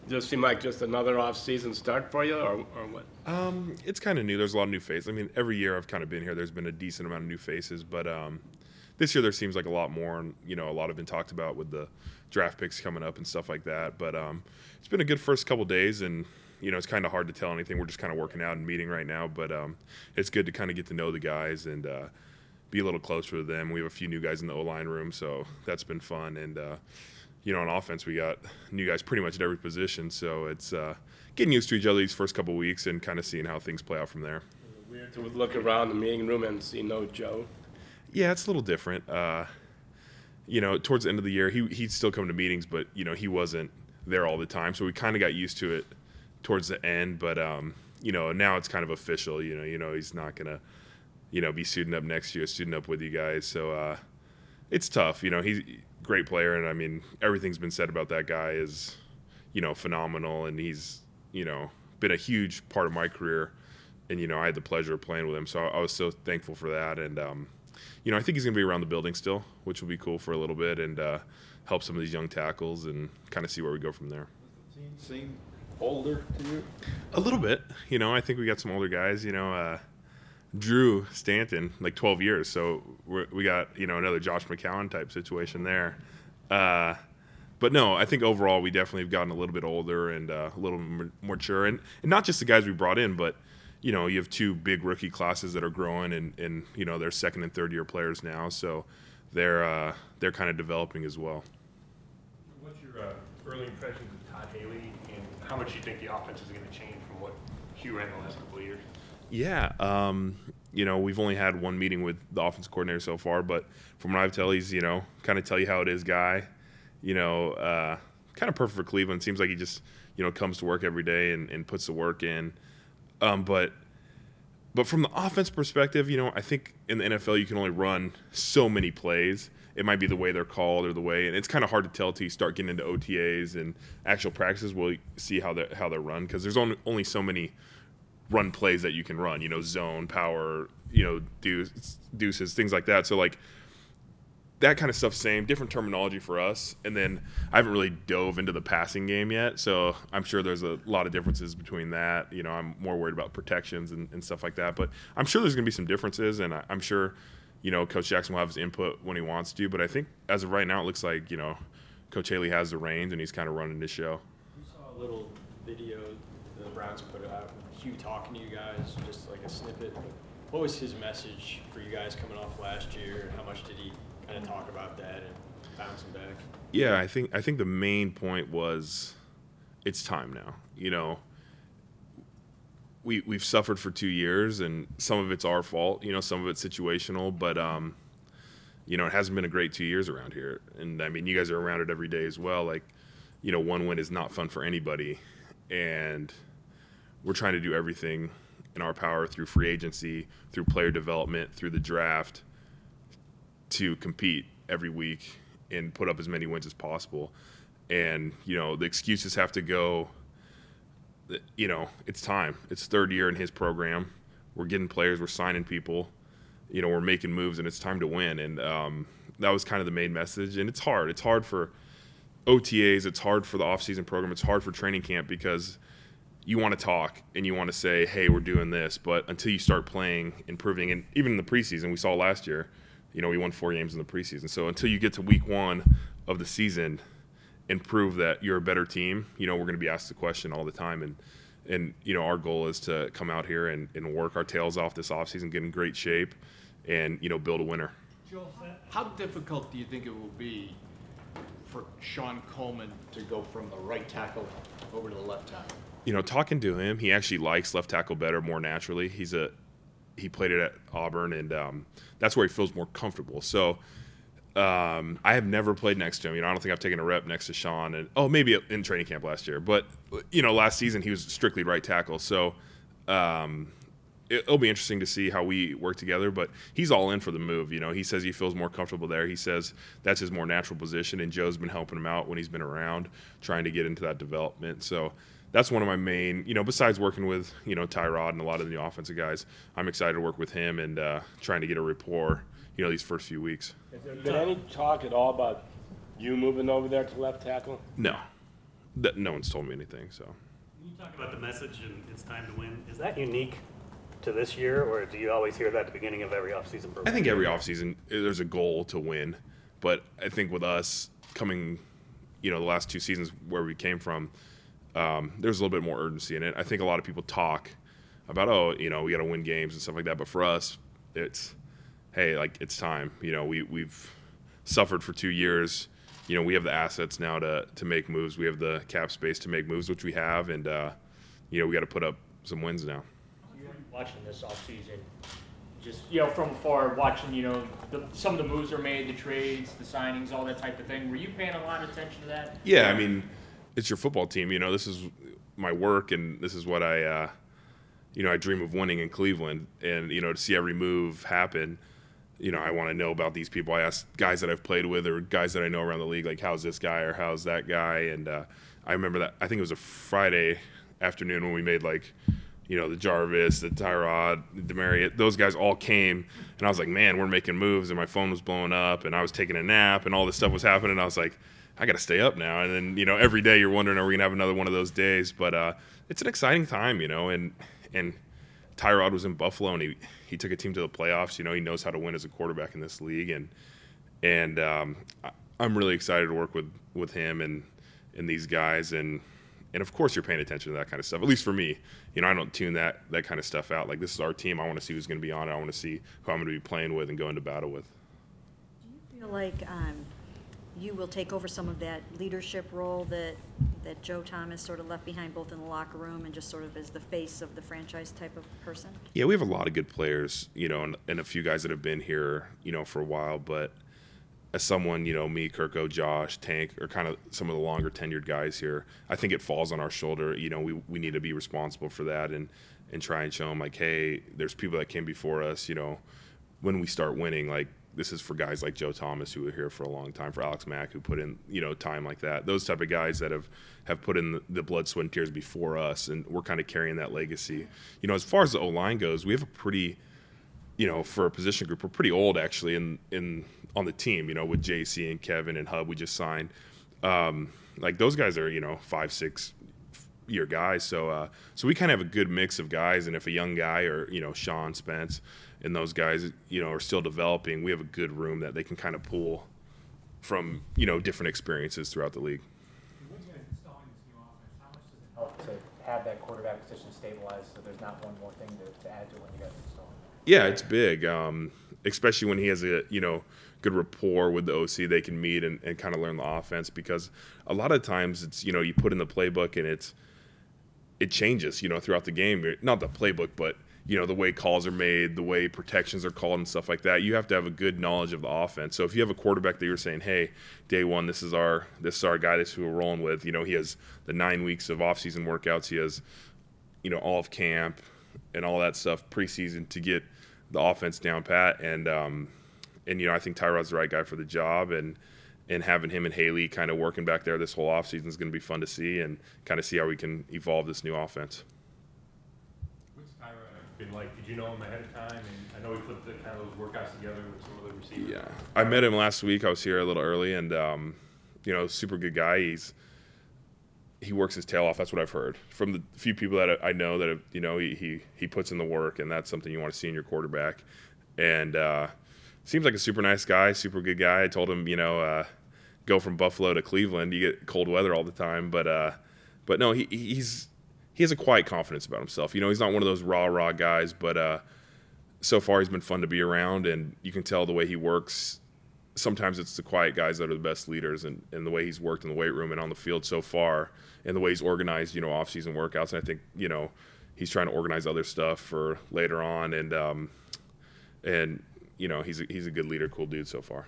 Does it seem like just another off-season start for you, or what? It's kind of new. There's a lot of new faces. I mean, every year I've kind of been here, there's been a decent amount of new faces, but this year there seems like a lot more, and a lot have been talked about with the draft picks coming up and stuff like that. But it's been a good first couple days, and it's kind of hard to tell anything. We're just kind of working out and meeting right now, but it's good to kind of get to know the guys and be a little closer to them. We have a few new guys in the O-line room, so that's been fun. And on offense, we got new guys pretty much at every position, so it's getting used to each other these first couple of weeks and kind of seeing how things play out from there. Weird to look around the meeting room and see no Joe. Yeah, it's a little different. Towards the end of the year, he'd still come to meetings, but he wasn't there all the time, so we kind of got used to it towards the end. But now it's kind of official. He's not gonna be suiting up next year, suiting up with you guys. So it's tough. He's a great player, and I mean everything's been said about that guy is phenomenal, and he's been a huge part of my career. And I had the pleasure of playing with him, so I was so thankful for that. And I think he's going to be around the building still, which will be cool for a little bit and help some of these young tackles and kind of see where we go from there. Does the team seem older to you? A little bit. I think we got some older guys. Drew Stanton, like 12 years, so we got another Josh McCown type situation there. But no, I think overall we definitely have gotten a little bit older and a little more mature, and not just the guys we brought in, but you have two big rookie classes that are growing, and they're second and third year players now, so they're kind of developing as well. What's your early impressions of Todd Haley, and how much do you think the offense is going to change from what Hugh ran the last couple of years? Yeah, we've only had one meeting with the offense coordinator so far, but from what I've told, he's kind of tell you how it is guy. Kind of perfect for Cleveland. Seems like he just comes to work every day and puts the work in. But from the offense perspective, I think in the NFL you can only run so many plays. It might be the way they're called or the way, and it's kind of hard to tell till you start getting into OTAs and actual practices. We'll see how they're run, because there's only so many run plays that you can run. Zone, power, deuces, things like that. So like that kind of stuff, same, different terminology for us. And then I haven't really dove into the passing game yet, so I'm sure there's a lot of differences between that. I'm more worried about protections and stuff like that. But I'm sure there's going to be some differences, and I'm sure, Coach Jackson will have his input when he wants to. But I think as of right now, it looks like, Coach Haley has the reins, and he's kind of running this show. We saw a little video the Browns put out, Hugh talking to you guys, just like a snippet. What was his message for you guys coming off last year, and how much did he kind of talk about that and bounce him back? Yeah, I think the main point was it's time now. We've suffered for 2 years, and some of it's our fault. Some of it's situational, but it hasn't been a great 2 years around here. And I mean, you guys are around it every day as well. Like, one win is not fun for anybody, and we're trying to do everything in our power through free agency, through player development, through the draft, to compete every week and put up as many wins as possible. And the excuses have to go. It's time. It's third year in his program. We're getting players, we're signing people, we're making moves, and it's time to win. And that was kind of the main message. And it's hard for OTAs, it's hard for the offseason program, it's hard for training camp, because you want to talk and you want to say, hey, we're doing this, but until you start playing, improving, and even in the preseason, we saw last year, we won 4 games in the preseason. So until you get to week 1 of the season and prove that you're a better team, we're going to be asked the question all the time. And our goal is to come out here and work our tails off this offseason, get in great shape, and, build a winner. Joel, how difficult do you think it will be for Sean Coleman to go from the right tackle over to the left tackle? Talking to him, he actually likes left tackle better, more naturally. He played it at Auburn, and that's where he feels more comfortable. So I have never played next to him. I don't think I've taken a rep next to Sean. And maybe in training camp last year. But, last season he was strictly right tackle. So it'll be interesting to see how we work together. But he's all in for the move. He says he feels more comfortable there. He says that's his more natural position, and Joe's been helping him out when he's been around, trying to get into that development. So that's one of my main, besides working with, Tyrod and a lot of the offensive guys, I'm excited to work with him and trying to get a rapport, these first few weeks. Has there been any talk at all about you moving over there to left tackle? No, that no one's told me anything. So You talk about the message and it's time to win. Is that unique to this year, or do you always hear that at the beginning of every offseason program? I think every offseason there's a goal to win, but I think with us coming, the last 2 seasons where we came from, there's a little bit more urgency in it. I think a lot of people talk about, we got to win games and stuff like that, but for us, it's, hey, like, it's time. We've suffered for 2 years. We have the assets now to make moves. We have the cap space to make moves, which we have, and we got to put up some wins now. Watching this offseason, just from afar, watching some of the moves are made, the trades, the signings, all that type of thing. Were you paying a lot of attention to that? Yeah, I mean, it's your football team. This is my work, and this is what I dream of winning in Cleveland. And to see every move happen, I want to know about these people. I ask guys that I've played with or guys that I know around the league, like, how's this guy or how's that guy? And I remember that, I think it was a Friday afternoon when we made, like, the Jarvis, the Tyrod, the Demarius, those guys all came, and I was like, man, we're making moves, and my phone was blowing up, and I was taking a nap, and all this stuff was happening, and I was like, I got to stay up now. And then, every day you're wondering, are we going to have another one of those days? But it's an exciting time, and Tyrod was in Buffalo, and he took a team to the playoffs. He knows how to win as a quarterback in this league, and I'm really excited to work with him and these guys, and of course you're paying attention to that kind of stuff. At least for me, I don't tune that kind of stuff out. Like, this is our team. I want to see who's going to be on it. I want to see who I'm going to be playing with and go into battle with. Do you feel like you will take over some of that leadership role that Joe Thomas sort of left behind, both in the locker room and just sort of as the face of the franchise type of person? Yeah, we have a lot of good players, and a few guys that have been here, for a while. But as someone, me, Kirko, Josh, Tank, are kind of some of the longer tenured guys here, I think it falls on our shoulder. We need to be responsible for that and try and show them, like, hey, there's people that came before us. When we start winning, like, this is for guys like Joe Thomas, who were here for a long time, for Alex Mack, who put in, time like that. Those type of guys that have put in the blood, sweat, and tears before us, and we're kind of carrying that legacy. As far as the O-line goes, we have a pretty, for a position group, we're pretty old, actually, on the team, with JC and Kevin and Hub we just signed. Like, those guys are, 5-6 year guys. So we kind of have a good mix of guys, and if a young guy or, Sean Spence and those guys, are still developing, we have a good room that they can kind of pull from, different experiences throughout the league. When you guys installing this new offense, how much does it help to have that quarterback position stabilized so there's not one more thing to add to when you guys install it? Yeah, it's big, especially when he has a, good rapport with the OC. They can meet and kind of learn the offense, because a lot of times it's, you put in the playbook and it changes, throughout the game. Not the playbook, but, the way calls are made, the way protections are called and stuff like that. You have to have a good knowledge of the offense. So if you have a quarterback that you're saying, hey, day one, this is our guy, this is who we're rolling with. He has the 9 weeks of off-season workouts. He has, all of camp and all that stuff preseason to get the offense down pat. And I think Tyrod's the right guy for the job, and having him and Haley kind of working back there this whole offseason is going to be fun to see and kind of see how we can evolve this new offense. What's Tyrod been like? Did you know him ahead of time? And I know he put the kind of those workouts together with some of the receivers. Yeah, I met him last week. I was here a little early, and super good guy. He works his tail off. That's what I've heard from the few people that I know that have, he puts in the work, and that's something you want to see in your quarterback. And seems like a super nice guy, super good guy. I told him, go from Buffalo to Cleveland, you get cold weather all the time. But no, he has a quiet confidence about himself. He's not one of those rah guys, but so far he's been fun to be around, and you can tell the way he works. Sometimes it's the quiet guys that are the best leaders, and the way he's worked in the weight room and on the field so far, and the way he's organized, off-season workouts. And I think, he's trying to organize other stuff for later on, and he's a good leader, cool dude so far.